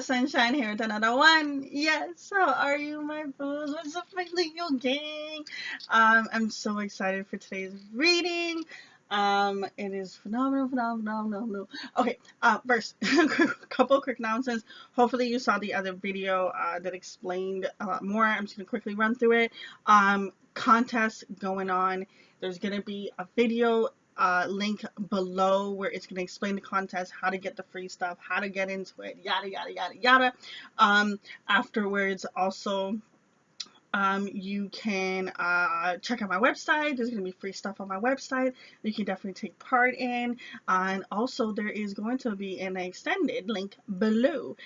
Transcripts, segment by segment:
Sunshine here with another one. Yes, how are you, my booze? What's up, my Leo gang? I'm so excited for today's reading. It is phenomenal. Okay, first, couple quick announcements. Hopefully, you saw the other video that explained a lot more. I'm just gonna quickly run through it. Contest going on. There's gonna be a video link below where it's going to explain the contest, how to get the free stuff, how to get into it, yada yada yada yada. Afterwards, also you can check out my website. There's going to be free stuff on my website you can definitely take part in. And also, there is going to be an extended link below.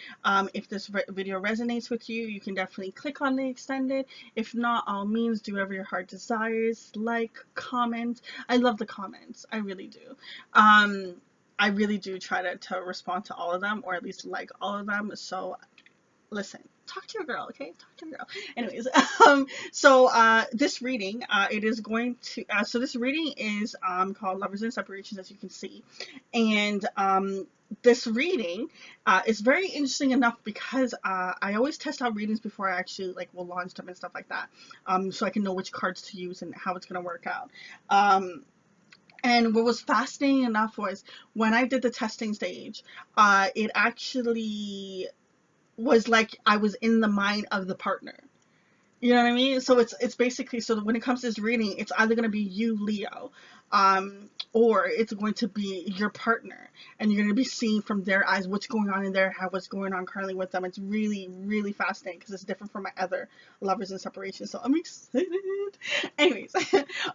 If this video resonates with you, you can definitely click on the extended. If not, all means, do whatever your heart desires. Like, comment. I love the comments. I really do. I really do try to respond to all of them, or at least like all of them. So listen, talk to your girl, okay? Talk to your girl. Anyways, this reading, it is going to, so this reading is called Lovers and Separations, as you can see. And this reading is very interesting enough because I always test out readings before I actually will launch them and stuff like that, so I can know which cards to use and how it's going to work out. And what was fascinating enough was when I did the testing stage, it actually was like I was in the mind of the partner. You know what I mean? So it's basically, so when it comes to this reading, it's either going to be you, Leo, or it's going to be your partner, and you're going to be seeing from their eyes what's going on in their head, what's going on currently with them. It's really, really fascinating because it's different from my other Lovers and Separations. So I'm excited. Anyways,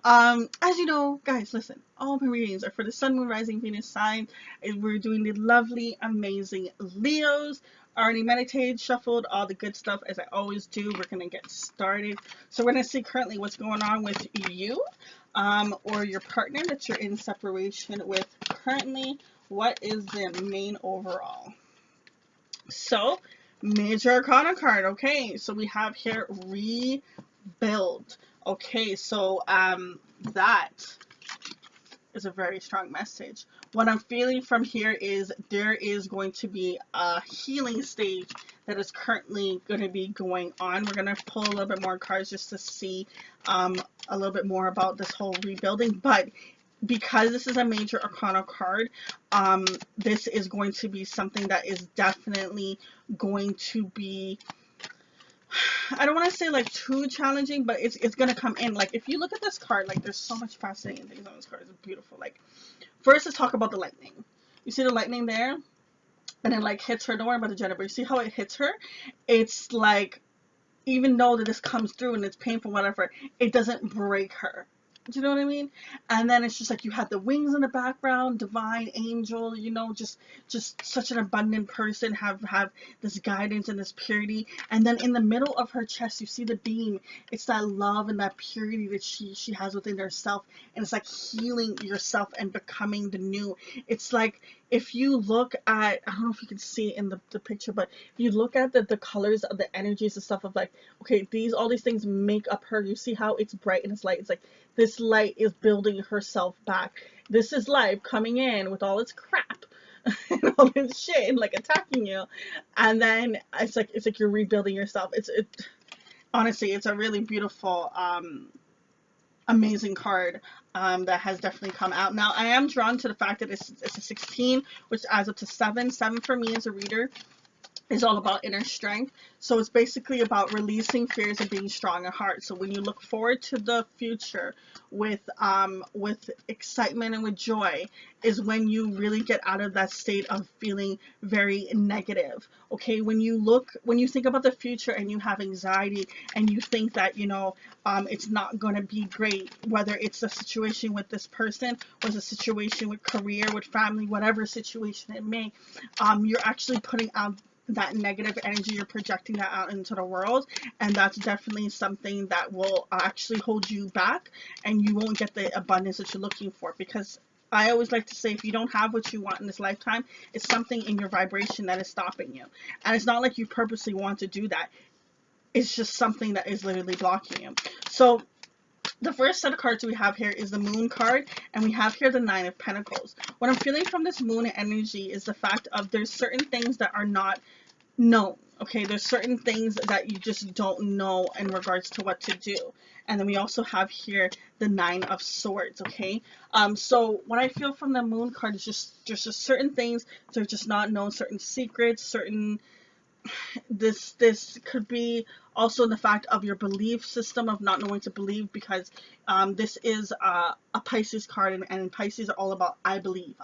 as you know, guys, listen, all my readings are for the Sun, Moon, Rising, Venus sign. We're doing the lovely, amazing Leos. Already meditated, shuffled, all the good stuff as I always do. We're going to get started. So we're going to see currently what's going on with you or your partner that you're in separation with currently. What is the main overall? So, Major Arcana card. Okay, so we have here rebuild. Okay, so that is a very strong message. What I'm feeling from here is there is going to be a healing stage that is currently going to be going on. We're going to pull a little bit more cards just to see a little bit more about this whole rebuilding. But because this is a Major Arcana card, this is going to be something that is definitely going to be, I don't want to say too challenging, but it's gonna come in. If you look at this card, there's so much fascinating things on this card. It's beautiful. First, let's talk about the lightning. You see the lightning there, and it hits her. Don't worry about the Jennifer. You see how it hits her? It's even though that this comes through and it's painful, whatever, it doesn't break her. Do you know what I mean? And then it's just you have the wings in the background, divine angel, just such an abundant person, have this guidance and this purity. And then in the middle of her chest, you see the beam. It's that love and that purity that she has within herself. And it's healing yourself and becoming the new. It's if you look at, I don't know if you can see it in the picture, but if you look at the colors of the energies and stuff of okay, all these things make up her. You see how it's bright and it's light. It's this light is building herself back. This is life coming in with all its crap and all this shit and attacking you. And then it's like you're rebuilding yourself. Honestly, it's a really beautiful, amazing card that has definitely come out. Now, I am drawn to the fact that it's a 16, which adds up to 7. 7 for me as a reader is all about inner strength. So it's basically about releasing fears and being strong at heart. So when you look forward to the future with excitement and with joy is when you really get out of that state of feeling very negative. Okay, when you think about the future and you have anxiety and you think that it's not going to be great, whether it's a situation with this person or it's a situation with career, with family, whatever situation it may, you're actually putting out that negative energy. You're projecting that out into the world, and that's definitely something that will actually hold you back, and you won't get the abundance that you're looking for. Because I always like to say, if you don't have what you want in this lifetime, it's something in your vibration that is stopping you. And it's not like you purposely want to do that. It's just something that is literally blocking you. So the first set of cards we have here is the Moon card, and we have here the Nine of Pentacles. What I'm feeling from this Moon energy is the fact of there's certain things that are not known. Okay, there's certain things that you just don't know in regards to what to do. And then we also have here the Nine of Swords. Okay, so what I feel from the Moon card is just there's just certain things they're just not known, certain secrets, certain this could be also the fact of your belief system of not knowing to believe, because this is a Pisces card, and Pisces are all about I believe.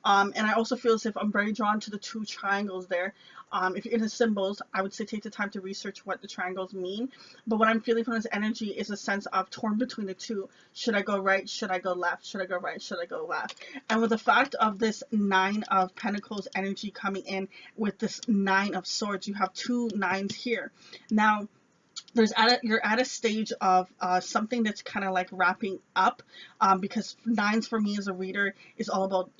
And I also feel as if I'm very drawn to the two triangles there. If you're into symbols, I would say take the time to research what the triangles mean. But what I'm feeling from this energy is a sense of torn between the two. Should I go right? Should I go left? Should I go right? Should I go left? And with the fact of this Nine of Pentacles energy coming in with this Nine of Swords, you have two nines here. Now, you're at a stage of something that's kind of like wrapping up, because nines for me as a reader is all about,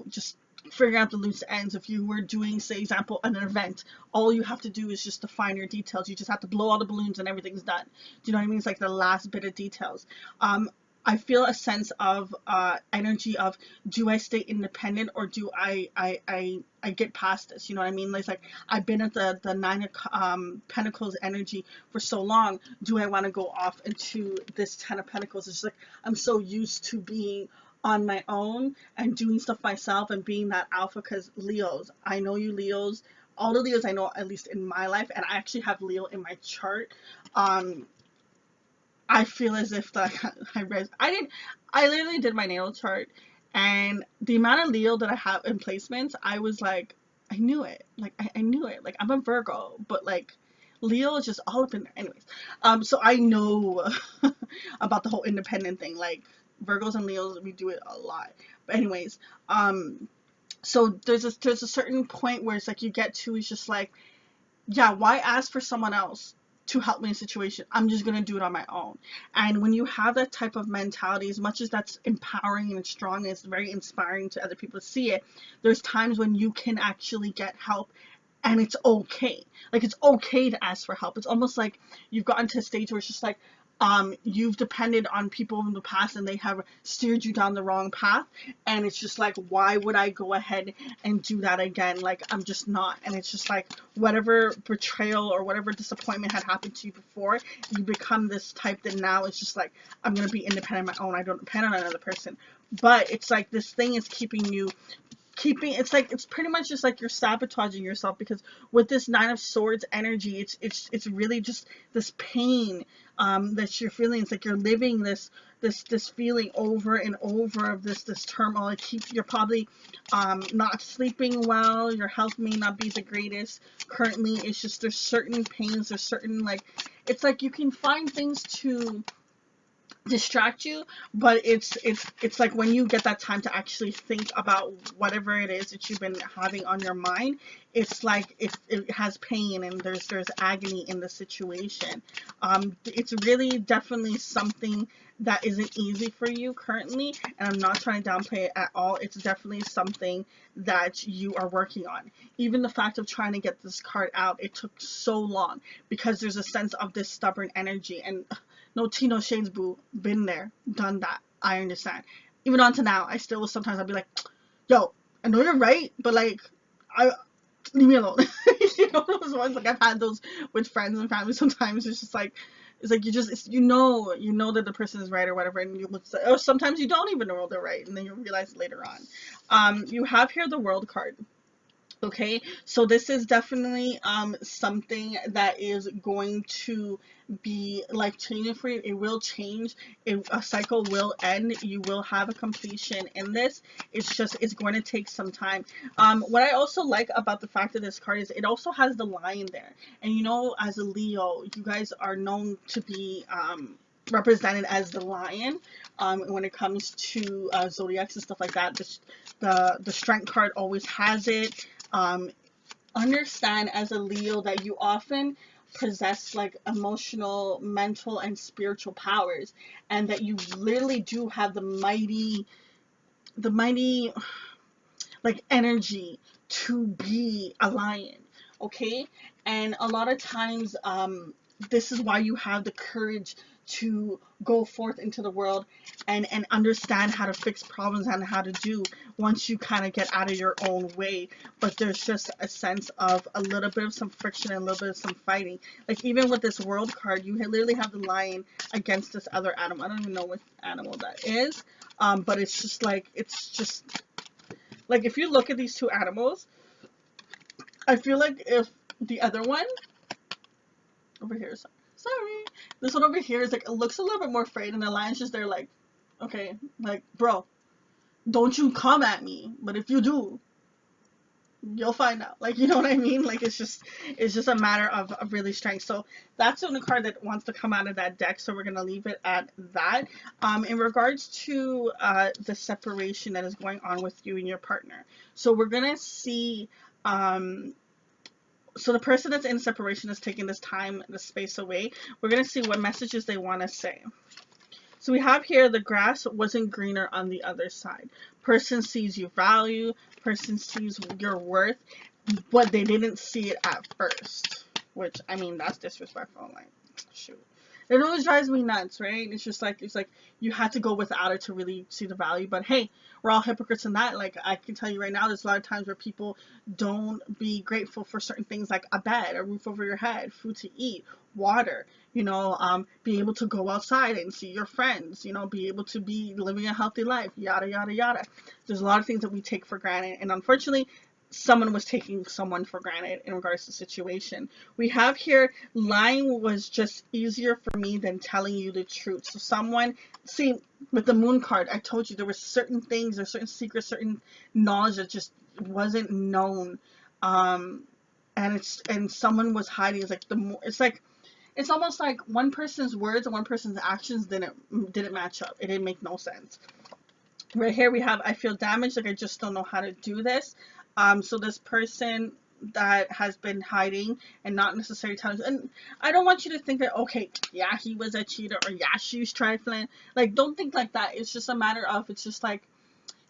just figuring out the loose ends. If you were doing, say, example, an event, all you have to do is just define your details. You just have to blow all the balloons and everything's done. Do you know what I mean? It's like the last bit of details. I feel a sense of energy of, do I stay independent, or do I get past this? You know what I mean? Like I've been at the Nine of Pentacles energy for so long. Do I want to go off into this Ten of Pentacles? It's just like I'm so used to being on my own and doing stuff myself and being that alpha. Because Leos, I know you Leos, all the Leos I know, at least in my life, and I actually have Leo in my chart. I feel as if I literally did my natal chart, and the amount of Leo that I have in placements, I was like, I knew it. Like I knew it. Like I'm a Virgo, but like Leo is just all up in there. Anyways, so I know about the whole independent thing. Like Virgos and Leos, we do it a lot. But anyways, so there's a certain point where it's like you get to, it's just like, yeah, why ask for someone else to help me in a situation? I'm just gonna do it on my own. And when you have that type of mentality, as much as that's empowering and strong, and it's very inspiring to other people to see it, there's times when you can actually get help, and it's okay. Like it's okay to ask for help. It's almost like you've gotten to a stage where it's just like, you've depended on people in the past and they have steered you down the wrong path, and it's just like, why would I go ahead and do that again? Like I'm just not. And it's just like whatever betrayal or whatever disappointment had happened to you before, you become this type that now it's just like, I'm gonna be independent on my own. I don't depend on another person. But it's like this thing is it's like, it's pretty much just like you're sabotaging yourself, because with this Nine of Swords energy, it's really just this pain that you're feeling. It's like you're living this feeling over and over of this turmoil. You're probably not sleeping well. Your health may not be the greatest currently. It's just there's certain pains, there's certain, like, it's like you can find things to distract you, but it's like when you get that time to actually think about whatever it is that you've been having on your mind, it's like it has pain, and there's agony in the situation. It's really definitely something that isn't easy for you currently, and I'm not trying to downplay it at all. It's definitely something that you are working on. Even the fact of trying to get this card out, it took so long, because there's a sense of this stubborn energy. And no tea, no shades, boo. Been there, done that. I understand. Even on to now, I still will sometimes I'll be like, yo, I know you're right, but like, I leave me alone. You know those ones, like I've had those with friends and family. Sometimes it's like you know that the person is right or whatever, and you look, or sometimes you don't even know they're right, and then you realize later on. You have here the World card. Okay, so this is definitely something that is going to be life changing for you. It will change. A cycle will end. You will have a completion in this. It's going to take some time. What I also like about the fact of this card is it also has the lion there. And as a Leo, you guys are known to be represented as the lion when it comes to zodiacs and stuff like that. The strength card always has it. um, Understand as a Leo that you often possess like emotional, mental, and spiritual powers, and that you literally do have the mighty like energy to be a lion. Okay, and a lot of times this is why you have the courage to go forth into the world and understand how to fix problems and how to do once you kind of get out of your own way. But there's just a sense of a little bit of some friction and a little bit of some fighting. Like even with this world card, you literally have the lion against this other animal. I don't even know what animal that is. But it's just like, if you look at these two animals, I feel like if the other one over here, sorry, this one over here is like, it looks a little bit more afraid, and the lion's just there like, okay, like, bro, don't you come at me, but if you do, you'll find out. Like, you know what I mean? Like, it's just a matter of really strength. So that's the only card that wants to come out of that deck, so we're gonna leave it at that. In regards to the separation that is going on with you and your partner, so we're gonna see so the person that's in separation is taking this time, the space away. We're going to see what messages they want to say. So we have here, the grass wasn't greener on the other side. Person sees your value, person sees your worth, but they didn't see it at first. Which, I mean, that's disrespectful. Like, shoot. It always drives me nuts, right? It's like you had to go without it to really see the value. But hey, we're all hypocrites in that. Like, I can tell you right now, there's a lot of times where people don't be grateful for certain things like a bed, a roof over your head, food to eat, water, be able to go outside and see your friends, be able to be living a healthy life, yada, yada, yada. There's a lot of things that we take for granted. And unfortunately, someone was taking someone for granted in regards to the situation. We have here, lying was just easier for me than telling you the truth. So someone, see, with the moon card, I told you there were certain things, or certain secrets, certain knowledge that just wasn't known. And someone was hiding. It's almost like one person's words and one person's actions didn't match up. It didn't make no sense. Right here we have, I feel damaged, like I just don't know how to do this. So this person that has been hiding and not necessarily telling, and I don't want you to think that, okay, yeah, he was a cheater, or yeah, she's trifling. Like, don't think like that. It's just a matter of, it's just like,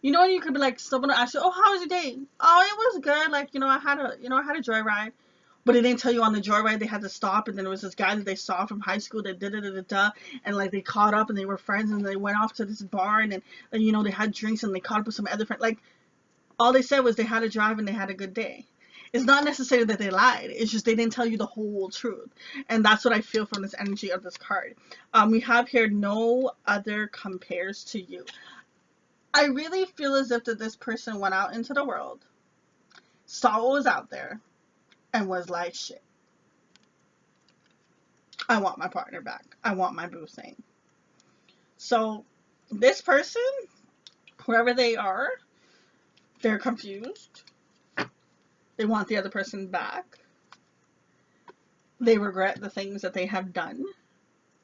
you could be like, someone will ask you, oh, how was your day? Oh, it was good. Like, I had a joyride. But it didn't tell you on the joyride they had to stop, and then there was this guy that they saw from high school that da, and like they caught up and they were friends, and they went off to this bar, and then they had drinks and they caught up with some other friends. Like, all they said was they had a drive and they had a good day. It's not necessarily that they lied. It's just they didn't tell you the whole truth. And that's what I feel from this energy of this card. We have here, no other compares to you. I really feel as if that this person went out into the world, saw what was out there, and was like, shit, I want my partner back. I want my boo thing. So this person, whoever they are, they're confused. They want the other person back. They regret the things that they have done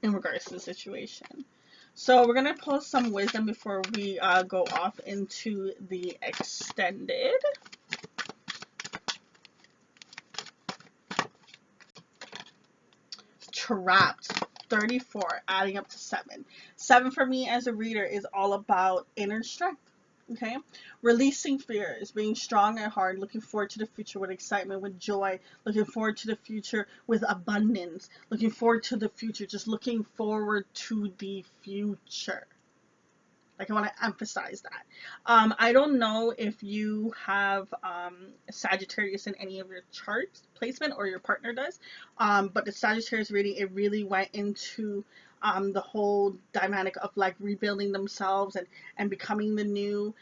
in regards to the situation. So we're going to pull some wisdom before we go off into the extended. Trapped. 34, adding up to 7. 7 for me as a reader is all about inner strength. Okay, releasing fears, being strong at heart, looking forward to the future with excitement, with joy, looking forward to the future with abundance, looking forward to the future, just looking forward to the future. Like, I want to emphasize that. I don't know if you have Sagittarius in any of your chart placement, or your partner does, but the Sagittarius reading, it really went into the whole dynamic of like rebuilding themselves and becoming the new.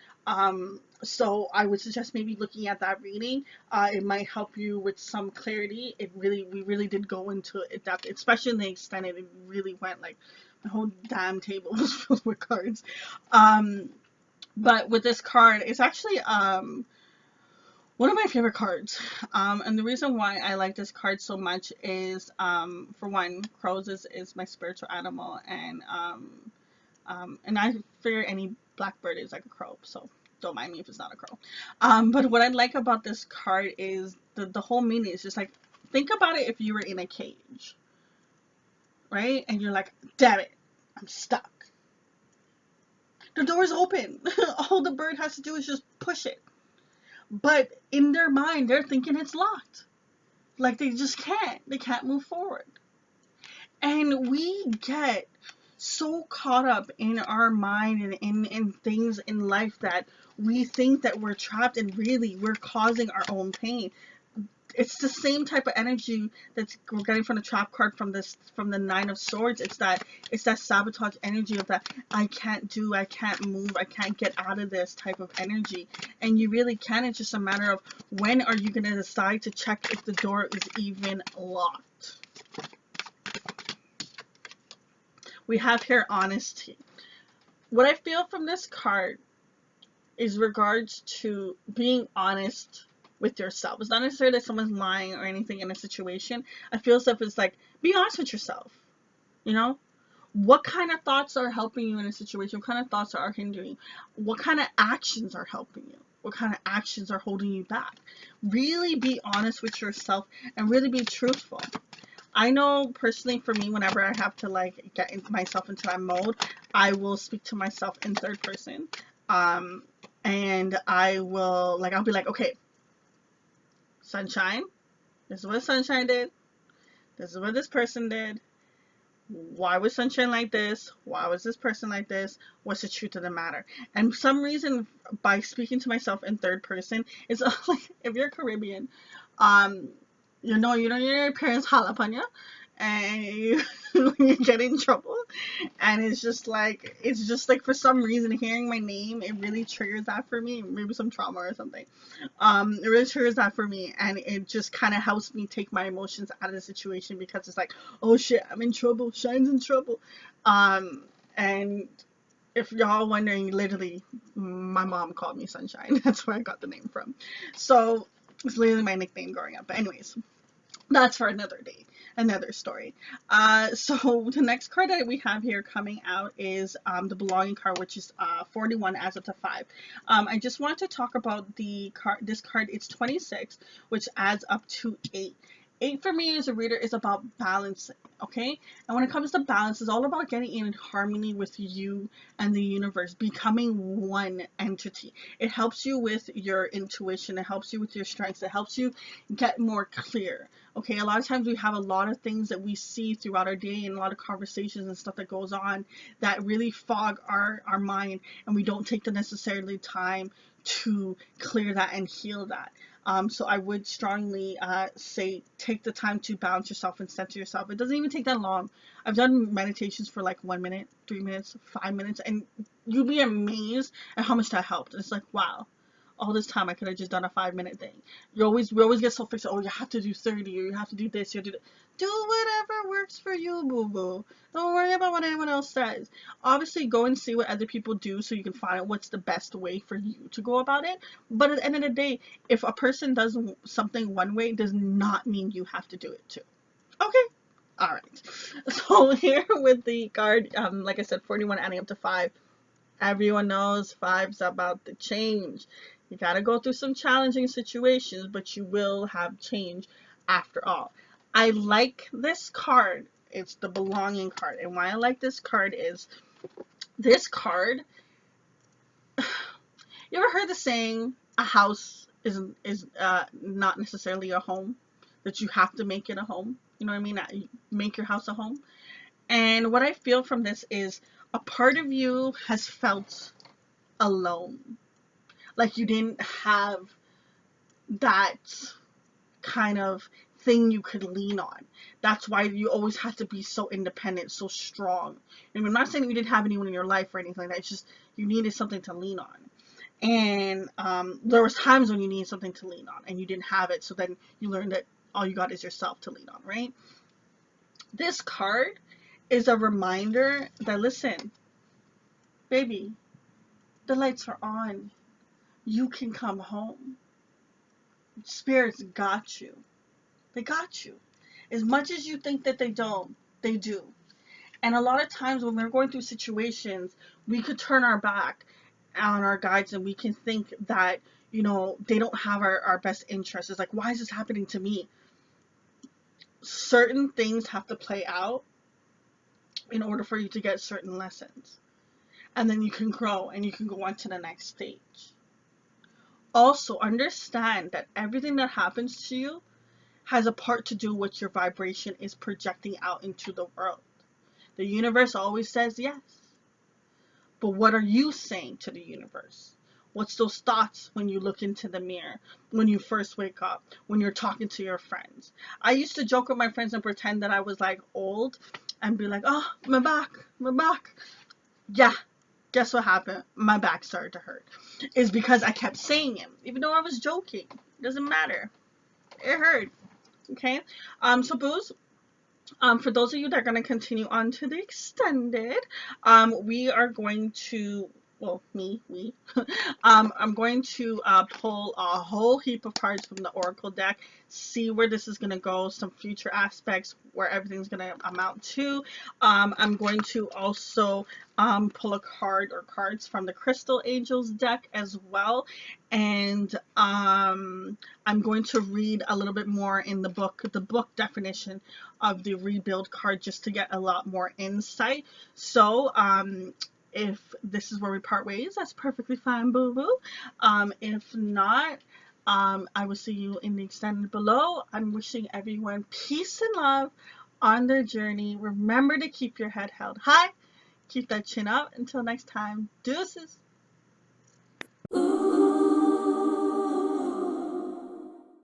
So I would suggest maybe looking at that reading. It might help you with some clarity. We really did go into it depth, especially in the extended. It really went like, the whole damn table was filled with cards. But with this card, it's actually one of my favorite cards. And the reason why I like this card so much is, for one, crows is my spiritual animal, and I figure any blackbird is like a crow, so don't mind me if it's not a crow. But what I like about this card is the whole meaning is just like, think about it if you were in a cage, right? And you're like, damn it, I'm stuck. The door's open. All the bird has to do is just push it. But in their mind, they're thinking it's locked. Like, they just can't. They can't move forward. And we get so caught up in our mind and in things in life that we think that we're trapped, and really we're causing our own pain. It's the same type of energy that we're getting from the trap card from the Nine of Swords. It's that sabotage energy of that I can't move, I can't get out of this type of energy. And you really can. It's just a matter of when are you going to decide to check if the door is even locked. We have here honesty. What I feel from this card is regards to being honest with yourself. It's not necessarily that someone's lying or anything in a situation. I feel stuff is like, be honest with yourself. You know? What kind of thoughts are helping you in a situation? What kind of thoughts are hindering you? What kind of actions are helping you? What kind of actions are holding you back? Really be honest with yourself and really be truthful. I know personally for me, whenever I have to like get myself into that mode, I will speak to myself in third person. Um, and I'll be like, okay, Sunshine, this is what Sunshine did. This is what this person did. Why was Sunshine like this? Why was this person like this? What's the truth of the matter? And for some reason, by speaking to myself in third person, it's like if you're Caribbean, um, your parents holler upon you, and you get in trouble, and it's just like for some reason hearing my name, it really triggers that for me. Maybe some trauma or something. It really triggers that for me, and it just kind of helps me take my emotions out of the situation, because it's like, oh shit, I'm in trouble. Shine's in trouble. And if y'all wondering, literally, my mom called me Sunshine. That's where I got the name from. So it's literally my nickname growing up. But anyways, that's for another day, another story. So the next card that we have here coming out is the belonging card, which is 41 adds up to 5. I just want to talk about the card. This card, it's 26, which adds up to 8. 8 for me as a reader is about balancing, okay? And when it comes to balance, it's all about getting in harmony with you and the universe, becoming one entity. It helps you with your intuition, it helps you with your strengths, it helps you get more clear. Okay, a lot of times we have a lot of things that we see throughout our day, and a lot of conversations and stuff that goes on that really fog our mind, and we don't take the necessarily time to clear that and heal that. So I would strongly say take the time to balance yourself and center yourself. It doesn't even take that long. I've done meditations for like 1 minute, 3 minutes, 5 minutes, and you'll be amazed at how much that helped. It's like, wow, all this time I could have just done a 5 minute thing. We always get so fixed. Oh, you have to do 30, or you have to do this. You have to do whatever works for you, boo boo. Don't worry about what anyone else says. Obviously, go and see what other people do so you can find out what's the best way for you to go about it. But at the end of the day, if a person does something one way, does not mean you have to do it too. Okay. All right. So here with the card, like I said, 41 adding up to 5. Everyone knows 5's about the change. You gotta go through some challenging situations, but you will have change after all. I like this card. It's the belonging card. And why I like this card is this card, you ever heard the saying, a house is not necessarily a home, that you have to make it a home? You know what I mean? That you make your house a home. And what I feel from this is a part of you has felt alone. Like you didn't have that kind of thing you could lean on. That's why you always had to be so independent, so strong. And I'm not saying that you didn't have anyone in your life or anything like that. It's just you needed something to lean on. And there was times when you needed something to lean on and you didn't have it. So then you learned that all you got is yourself to lean on, right? This card is a reminder that, listen, baby, the lights are on. You can come home. Spirits got you. They got you. As much as you think that they don't, they do. And a lot of times when we're going through situations, we could turn our back on our guides and we can think that, they don't have our best interests. It's like, why is this happening to me? Certain things have to play out in order for you to get certain lessons. And then you can grow and you can go on to the next stage. Also, understand that everything that happens to you has a part to do with your vibration is projecting out into the world. The universe always says yes. But what are you saying to the universe? What's those thoughts when you look into the mirror, when you first wake up, when you're talking to your friends? I used to joke with my friends and pretend that I was like old and be like, oh, my back, my back. Yeah, guess what happened? My back started to hurt. It's because I kept saying it, even though I was joking. It doesn't matter. It hurt. Okay? So booze, for those of you that are going to continue on to the extended, we are going to, well, we, I'm going to pull a whole heap of cards from the Oracle deck, see where this is going to go, some future aspects, where everything's going to amount to. I'm going to also pull a card or cards from the Crystal Angels deck as well. And I'm going to read a little bit more in the book definition of the rebuild card, just to get a lot more insight. So if this is where we part ways, that's perfectly fine, boo boo. If not, I will see you in the extended below. I'm wishing everyone peace and love on their journey. Remember to keep your head held high, keep that chin up. Until next time, deuces.